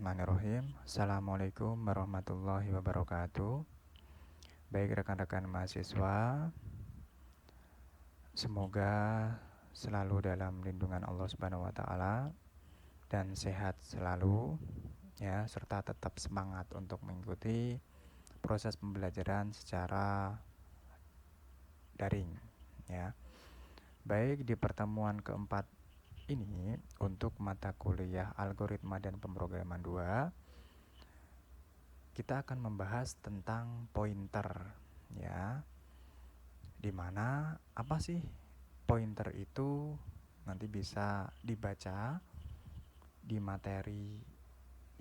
Bismillahirrahmanirrahim. Assalamualaikum warahmatullahi wabarakatuh. Baik rekan-rekan mahasiswa, semoga selalu dalam lindungan Allah Subhanahu wa taala dan sehat selalu ya, serta tetap semangat untuk mengikuti proses pembelajaran secara daring ya. Baik, di pertemuan keempat ini untuk mata kuliah Algoritma dan Pemrograman 2, kita akan membahas tentang pointer ya. Dimana apa sih pointer itu nanti bisa dibaca di materi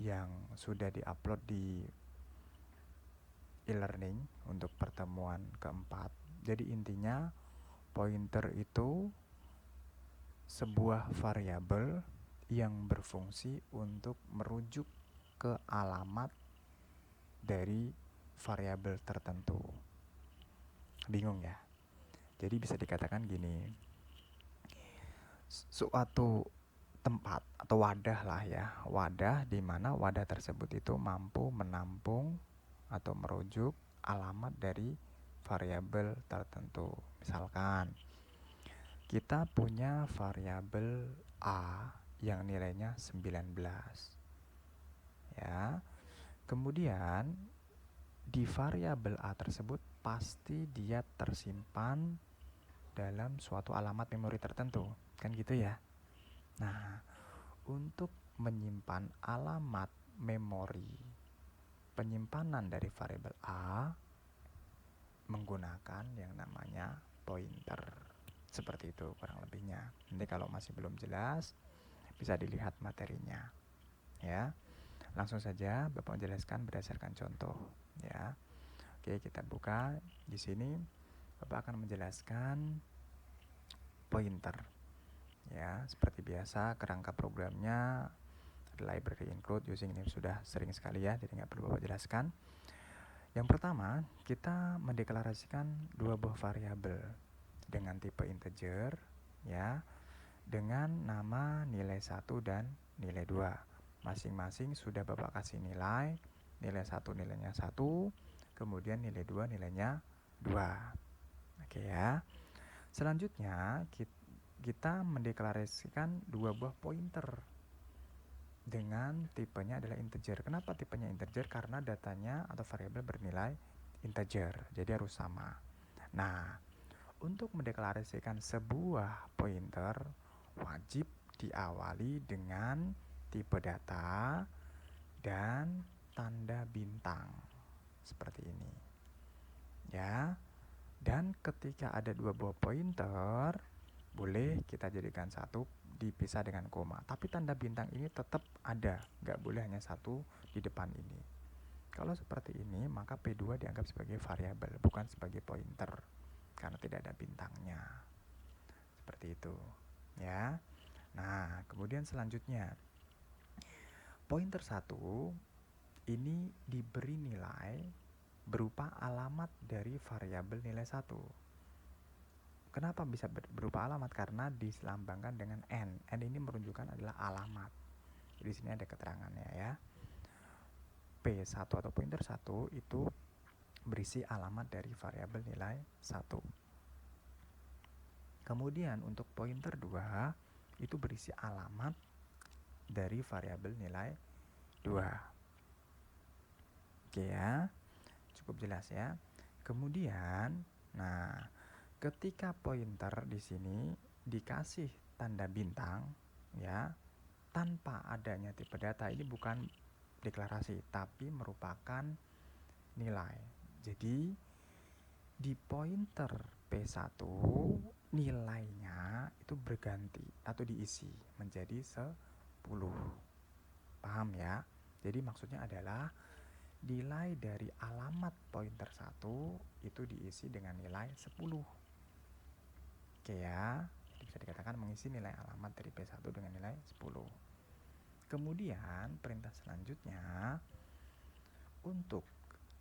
yang sudah diupload di e-learning untuk pertemuan keempat. Jadi intinya pointer itu sebuah variabel yang berfungsi untuk merujuk ke alamat dari variabel tertentu. Bingung ya? Jadi bisa dikatakan gini, suatu tempat atau wadah lah ya, wadah di mana wadah tersebut itu mampu menampung atau merujuk alamat dari variabel tertentu. Misalkan kita punya variabel A yang nilainya 19 ya. Kemudian di variabel A tersebut pasti dia tersimpan dalam suatu alamat memori tertentu, kan gitu ya. Nah, untuk menyimpan alamat memori penyimpanan dari variabel A menggunakan yang namanya pointer. Seperti itu kurang lebihnya. Nanti kalau masih belum jelas bisa dilihat materinya ya. Langsung saja Bapak menjelaskan berdasarkan contoh ya. Oke, kita buka di sini. Bapak akan menjelaskan pointer ya. Seperti biasa kerangka programnya library include using, ini sudah sering sekali ya, jadi nggak perlu Bapak jelaskan. Yang pertama, kita mendeklarasikan dua buah variabel dengan tipe integer ya, dengan nama nilai 1 dan nilai 2. Masing-masing sudah Bapak kasih nilai 1 nilainya 1, kemudian nilai 2 nilainya 2. Oke ya. Selanjutnya kita mendeklarasikan dua buah pointer dengan tipenya adalah integer. Kenapa tipenya integer? Karena datanya atau variabel bernilai integer, jadi harus sama. Nah, untuk mendeklarasikan sebuah pointer wajib diawali dengan tipe data dan tanda bintang seperti ini ya. Dan ketika ada dua buah pointer, boleh kita jadikan satu dipisah dengan koma, tapi tanda bintang ini tetap ada, nggak boleh hanya satu di depan ini. Kalau seperti ini, maka P2 dianggap sebagai variabel, bukan sebagai pointer, karena tidak ada bintangnya. Seperti itu ya. Nah, kemudian selanjutnya pointer 1 ini diberi nilai berupa alamat dari variabel nilai 1. Kenapa bisa berupa alamat? Karena diselambangkan dengan N. N ini menunjukkan adalah alamat. Di sini ada keterangannya ya. P1 atau pointer 1 itu berisi alamat dari variabel nilai 1. Kemudian untuk pointer 2 itu berisi alamat dari variabel nilai 2. Oke ya. Cukup jelas ya. Kemudian, nah, ketika pointer di sini dikasih tanda bintang ya, tanpa adanya tipe data, ini bukan deklarasi tapi merupakan nilai. Jadi di pointer P1 nilainya itu berganti atau diisi menjadi 10. Paham ya? Jadi maksudnya adalah nilai dari alamat pointer 1 itu diisi dengan nilai 10. Oke ya, jadi bisa dikatakan mengisi nilai alamat dari P1 dengan nilai 10. Kemudian perintah selanjutnya, untuk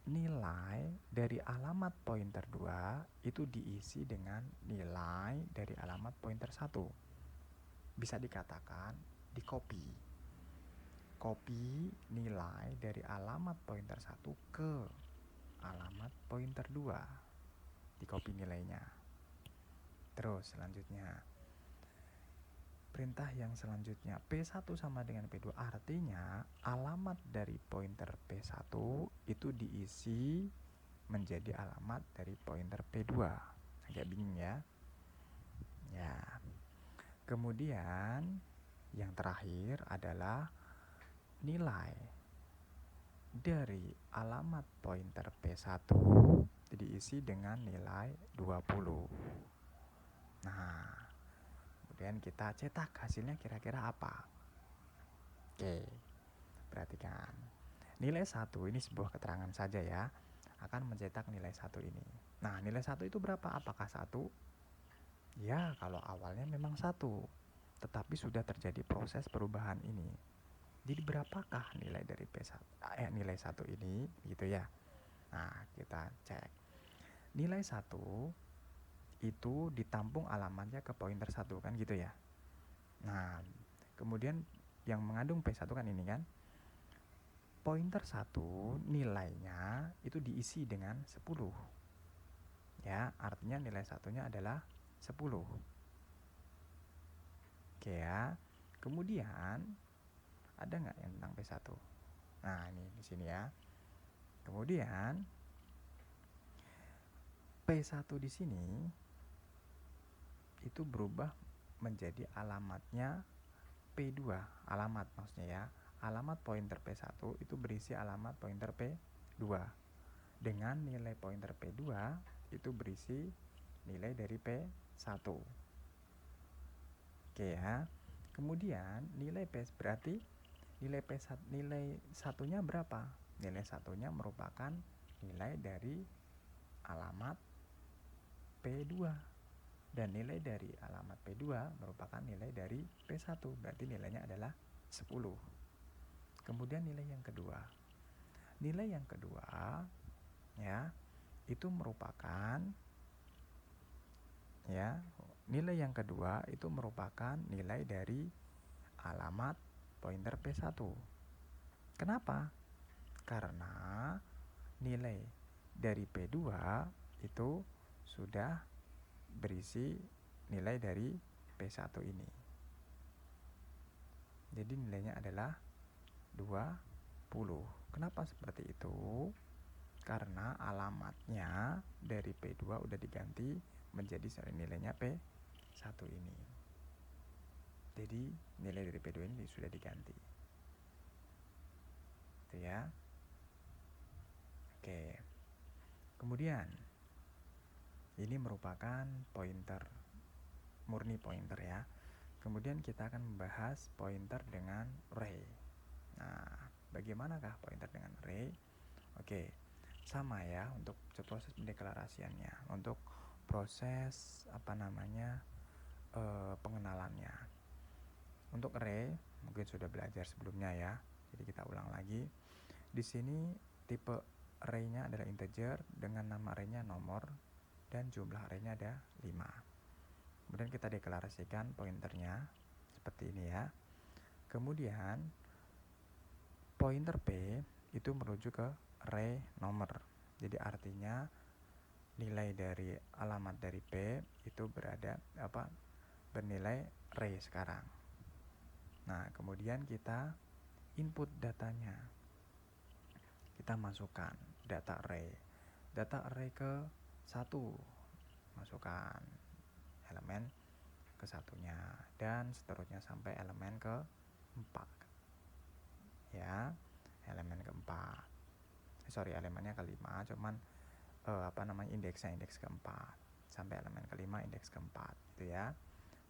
nilai dari alamat pointer 2 itu diisi dengan nilai dari alamat pointer 1. Bisa dikatakan di copy. copy nilai dari alamat pointer 1 ke alamat pointer 2, di copy nilainya. Terus selanjutnya, perintah yang selanjutnya, P1 sama dengan P2, artinya alamat dari pointer P1 itu diisi menjadi alamat dari pointer P2. Agak bingung ya. Ya. Kemudian yang terakhir adalah nilai dari alamat pointer P1 diisi dengan nilai 20. Nah, kemudian kita cetak hasilnya kira-kira apa. Oke, perhatikan. Nilai 1 ini sebuah keterangan saja ya, akan mencetak nilai 1 ini. Nah, nilai 1 itu berapa? Apakah 1? Ya, kalau awalnya memang 1, tetapi sudah terjadi proses perubahan ini. Jadi berapakah nilai dari nilai 1 ini gitu ya. Nah, kita cek. Nilai 1 itu ditampung alamatnya ke pointer 1 kan gitu ya. Nah, kemudian yang mengandung P1 kan ini kan. Pointer 1 nilainya itu diisi dengan 10. Ya, artinya nilai satunya adalah 10. Oke ya. Kemudian ada nggak yang tentang P1? Nah, ini di sini ya. Kemudian P1 di sini itu berubah menjadi alamatnya P2. Alamat maksudnya ya. Alamat pointer P1 itu berisi alamat pointer P2. Dengan nilai pointer P2 itu berisi nilai dari P1. Oke ya. Kemudian nilai P berarti nilai P1, nilai satunya berapa? Nilai satunya merupakan nilai dari alamat P2. Dan nilai dari alamat P2 merupakan nilai dari P1. Berarti nilainya adalah 10. Kemudian nilai yang kedua. Nilai yang kedua ya, itu merupakan ya, nilai yang kedua itu merupakan nilai dari alamat pointer P1. Kenapa? Karena nilai dari P2 itu sudah berisi nilai dari P1 ini. Jadi nilainya adalah 20. Kenapa seperti itu? Karena alamatnya dari P2 udah diganti menjadi nilainya P1 ini. Jadi nilai dari P2 ini sudah diganti. Itu ya. Oke. Kemudian ini merupakan pointer, murni pointer ya. Kemudian kita akan membahas pointer dengan array. Nah, bagaimanakah pointer dengan array? Oke, sama ya untuk proses pendeklarasiannya. Untuk proses pengenalannya. Untuk array mungkin sudah belajar sebelumnya ya. Jadi kita ulang lagi. Di sini tipe array-nya adalah integer dengan nama array-nya nomor dan jumlah array-nya ada 5. Kemudian kita deklarasikan pointernya seperti ini ya. Kemudian pointer P itu merujuk ke array nomor. Jadi artinya nilai dari alamat dari P itu bernilai array sekarang. Nah, kemudian kita input datanya. Kita masukkan data array. Data array ke 1. Masukkan elemen ke satunya dan seterusnya sampai elemen ke 4. Ya, elemen keempat. Elemennya kelima, cuman indeksnya indeks keempat sampai elemen kelima indeks keempat gitu ya.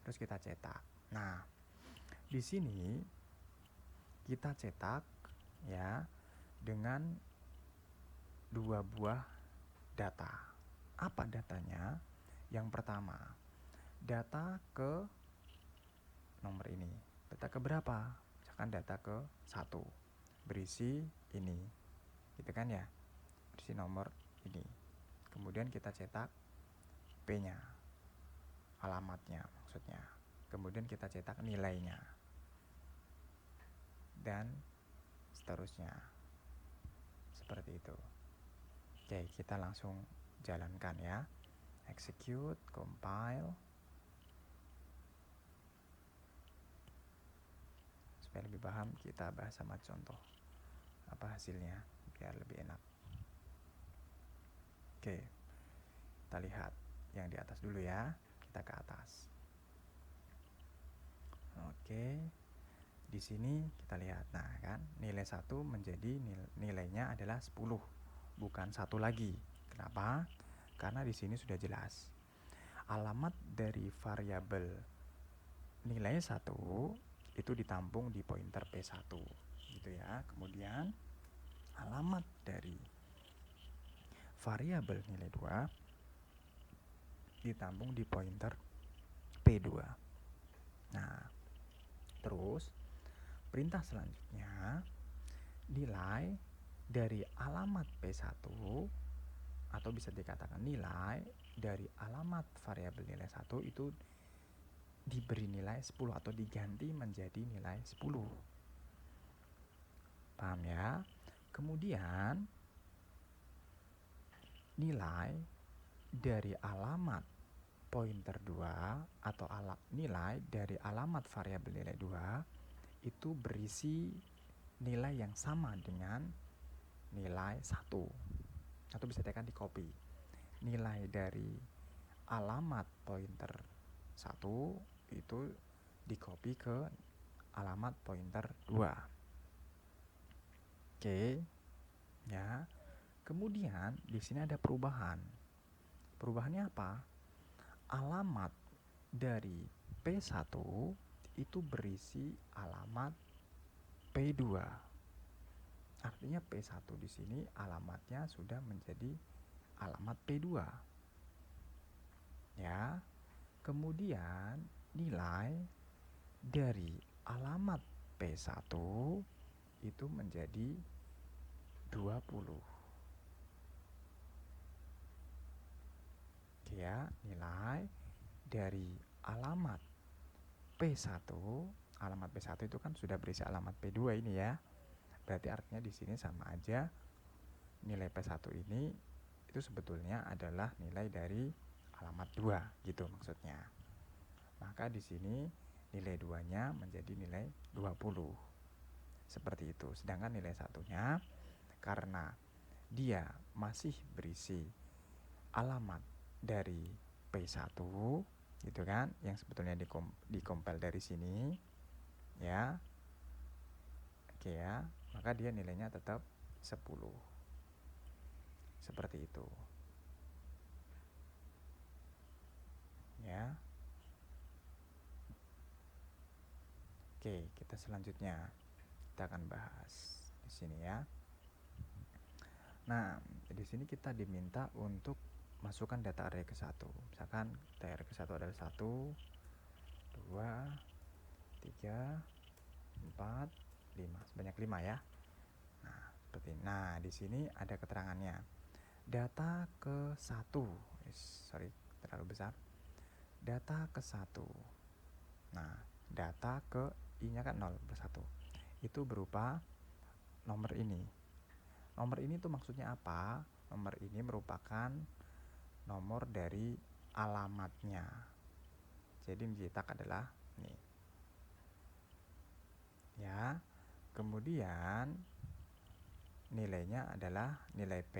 Terus kita cetak. Nah, di sini kita cetak ya dengan 2 buah data. Apa datanya? Yang pertama, data ke nomor ini. Data ke berapa? Misalkan data ke 1. Berisi ini. Gitu kan ya? Berisi nomor ini. Kemudian kita cetak P-nya. Alamatnya maksudnya. Kemudian kita cetak nilainya. Dan seterusnya. Seperti itu. Oke, kita langsung jalankan ya. Execute, compile. Supaya lebih paham, kita bahas sama contoh apa hasilnya biar lebih enak. Oke, kita lihat yang di atas dulu ya. Kita ke atas. Oke, di sini kita lihat. Nah kan, nilai 1 menjadi nilainya adalah 10, bukan 1 lagi. Kenapa? Karena di sini sudah jelas. Alamat dari variabel nilai 1 itu ditampung di pointer P1 gitu ya. Kemudian alamat dari variabel nilai 2 ditampung di pointer P2. Nah, terus perintah selanjutnya, nilai dari alamat P1 atau bisa dikatakan nilai dari alamat variabel nilai 1 itu diberi nilai 10 atau diganti menjadi nilai 10. Paham ya? Kemudian nilai dari alamat pointer 2 atau nilai dari alamat variabel nilai 2 itu berisi nilai yang sama dengan nilai 1. Atau bisa dikatakan di copy. Nilai dari alamat pointer 1 itu di copy ke alamat pointer 2. Oke. Ya. Kemudian di sini ada perubahan. Perubahannya apa? Alamat dari P1 itu berisi alamat P2. Artinya P1 di sini alamatnya sudah menjadi alamat P2. Ya. Kemudian nilai dari alamat P1 itu menjadi 20. Ya, nilai dari alamat P1, alamat P1 itu kan sudah berisi alamat P2 ini ya. Berarti artinya di sini sama aja nilai P1 ini itu sebetulnya adalah nilai dari alamat 2 gitu maksudnya. Maka di sini nilai 2-nya menjadi nilai 20. Seperti itu. Sedangkan nilai 1-nya karena dia masih berisi alamat dari P1 gitu kan, yang sebetulnya dikompil dari sini ya. Oke ya, maka dia nilainya tetap 10. Seperti itu. Ya. Oke, kita selanjutnya kita akan bahas di sini ya. Nah, di sini kita diminta untuk masukkan data array ke 1. Misalkan data array ke 1 adalah 1, 2, 3, 4, 5. Sebanyak 5 ya. Nah, seperti ini. Nah, di sini ada keterangannya. Data ke 1. Sorry, terlalu besar. Data ke 1. Nah, data ke i-nya kan 0 per 1. Itu berupa nomor ini. Nomor ini tuh maksudnya apa? Nomor ini merupakan nomor dari alamatnya. Jadi yang dicetak adalah ini. Ya. Kemudian nilainya adalah nilai P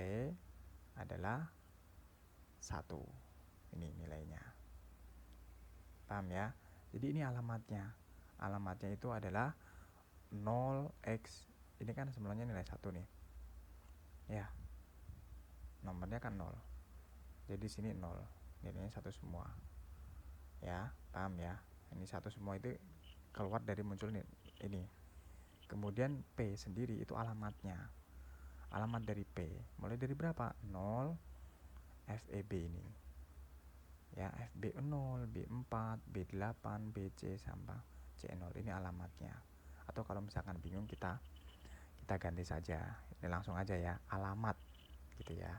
adalah 1. Ini nilainya. Paham ya? Jadi ini alamatnya. Alamatnya itu adalah 0x. Ini kan sebenarnya nilai 1 nih. Ya. Nomornya kan 0. Jadi sini 0. Nilainya 1 semua. Ya, paham ya? Ini 1 semua itu keluar dari muncul ini. Kemudian P sendiri itu alamatnya. Alamat dari P. Mulai dari berapa? 0 FEB ini. Ya, FB0, B4, B8, BC sampai C0. Ini alamatnya. Atau kalau misalkan bingung kita ganti saja. Ini langsung aja ya, alamat gitu ya.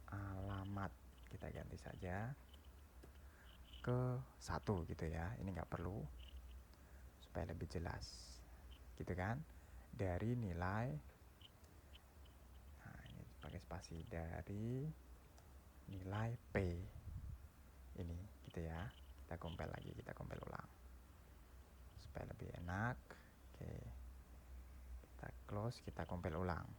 Alamat kita ganti saja ke 1 gitu ya. Ini nggak perlu supaya lebih jelas gitu kan. dari nilai, nah ini pakai spasi, dari nilai P ini gitu ya. Kita compile lagi, kita compile ulang supaya lebih enak. Oke, kita close, kita compile ulang.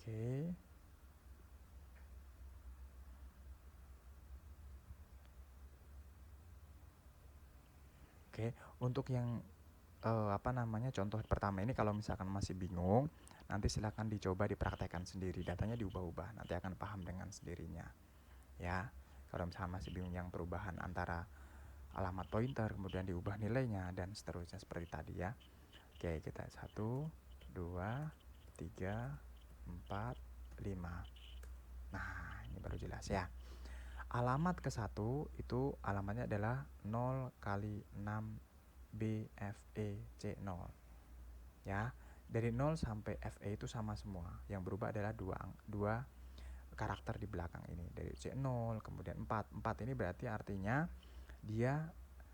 Oke, untuk yang contoh pertama ini, kalau misalkan masih bingung, nanti silahkan dicoba dipraktekkan sendiri, datanya diubah-ubah, nanti akan paham dengan sendirinya ya. Kalau misalkan masih bingung yang perubahan antara alamat pointer kemudian diubah nilainya dan seterusnya seperti tadi ya. Oke, kita 1, 2, 3, 4, 5. Nah, ini baru jelas ya. Alamat ke 1 itu alamatnya adalah 0 kali 6 BFEC0 ya. Dari 0 sampai FE itu sama semua, yang berubah adalah dua karakter di belakang ini, dari C0 kemudian 4 ini berarti artinya dia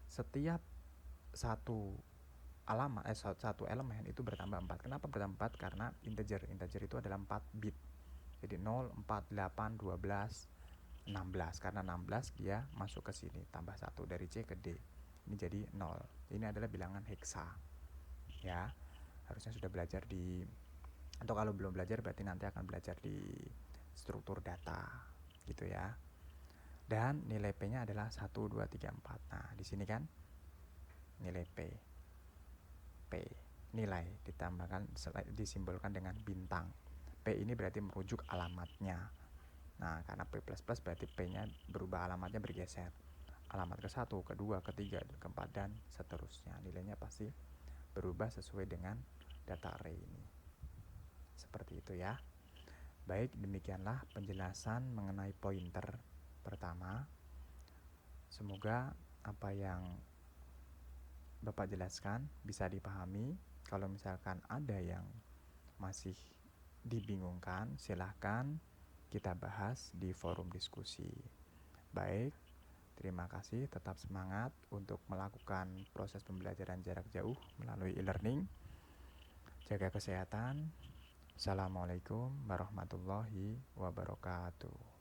setiap satu satu elemen itu bertambah 4. Kenapa bertambah 4? Karena integer itu adalah 4 bit. Jadi 0, 4, 8, 12, 16. Karena 16 dia masuk ke sini, tambah 1 dari C ke D. Ini jadi 0. Ini adalah bilangan heksa. Ya. Harusnya sudah belajar atau kalau belum belajar berarti nanti akan belajar di struktur data gitu ya. Dan nilai P-nya adalah 1, 2, 3, 4. Nah, di sini kan nilai P nilai ditambahkan, disimbolkan dengan bintang. P ini berarti merujuk alamatnya. Nah, karena P++ berarti P-nya berubah, alamatnya bergeser. Alamat ke 1, ke 2, ke 3, ke 4 dan seterusnya. Nilainya pasti berubah sesuai dengan data array ini. Seperti itu ya. Baik, demikianlah penjelasan mengenai pointer pertama. Semoga apa yang Bapak jelaskan bisa dipahami. Kalau misalkan ada yang masih dibingungkan, silahkan kita bahas di forum diskusi. Baik, terima kasih. Tetap semangat untuk melakukan proses pembelajaran jarak jauh melalui e-learning. Jaga kesehatan. Assalamualaikum warahmatullahi wabarakatuh.